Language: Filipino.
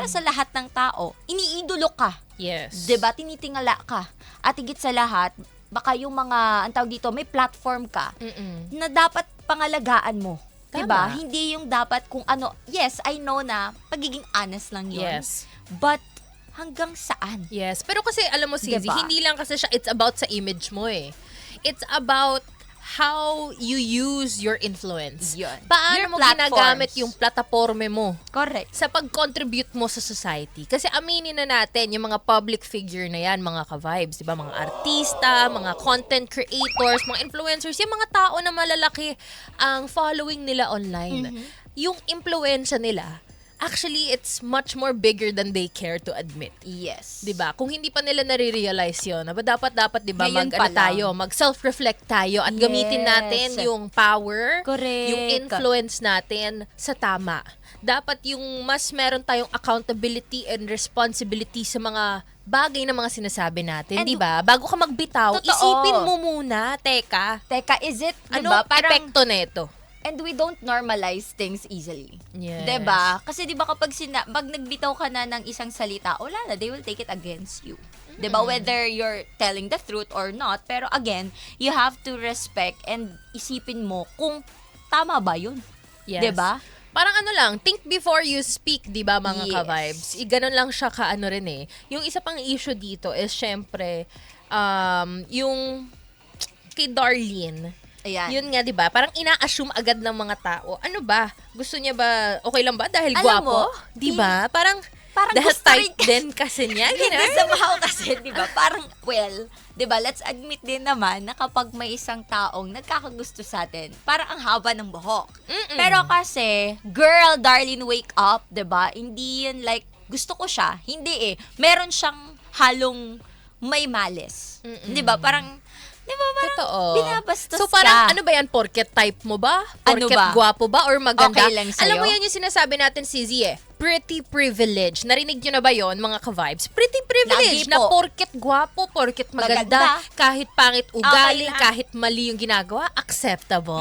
Para sa lahat ng tao, iniidolo ka. Yes. 'Di ba? Tinitingala ka. At higit sa lahat, baka yung mga, ang tawag dito, may platform ka na dapat pangalagaan mo. 'Di ba? Tama. Hindi yung dapat kung ano. Yes, I know na pagiging honest lang 'yun. Yes. But hanggang saan? Yes. Pero kasi, alam mo, Sizi, Diba? hindi lang kasi siya, it's about sa image mo eh. It's about how you use your influence. Yun. Paano Your mo platforms. ginagamit yung plataporme mo Correct. sa pag-contribute mo sa society. Kasi aminin na natin, yung mga public figure na yan, mga ka-vibes, di ba? Mga artista, mga content creators, mga influencers, yung mga tao na malalaki ang following nila online. Yung impluensya nila, actually, it's much more bigger than they care to admit. Yes. 'Di ba? Kung hindi pa nila nare-realize 'yon, dapat 'di ba Ngayon pa lang. mag-self-reflect tayo at gamitin natin Yes. yung power, Correct. yung influence natin sa tama. Dapat yung mas meron tayong accountability and responsibility sa mga bagay na mga sinasabi natin, And 'di ba? Bago ka magbitaw, Totoo. isipin mo muna, teka, Teka, is it, anong diba, parang, epekto nito? and we don't normalize things easily. Yes. 'Di ba? Kasi 'di ba kapag pag nagbitaw ka na ng isang salita, wala na, they will take it against you. 'Di ba? Whether you're telling the truth or not, pero again, you have to respect and isipin mo kung tama ba 'yun. Yes. 'Di ba? Parang ano lang, think before you speak, di ba mga Yes. ka-vibes? Ganon lang siya ka-ano rin eh. Yung isa pang issue dito is syempre, yung kay Darlene. Ayan. Yun nga, di ba? Parang ina-assume agad ng mga tao. Ano ba? Gusto niya ba, okay lang ba? Dahil Alam gwapo? mo, Di ba? Parang dahil gusto rin type din kasi niya. Hindi, Gano'n? somehow kasi, di ba? Parang, well, di ba, let's admit din naman na kapag may isang taong nagkakagusto sa atin, parang ang haba ng buhok. Pero kasi, girl, Darlene, wake up, di ba? Hindi yun like, gusto ko siya. Hindi eh. Meron siyang halong may malice. Di ba? Parang, di ba, parang Totoo. binabastos So parang ka. ano ba yan? Porket type mo ba? Ano Porket ba? gwapo ba? Or maganda? Okay lang sa'yo? Alam mo yan yung sinasabi natin, Sizi eh. Pretty privilege. Narinig nyo na ba yon mga ka-vibes? Pretty privilege Lagi na po. porket gwapo, porket maganda, Maganda. kahit pangit ugali, lang. kahit mali yung ginagawa, acceptable.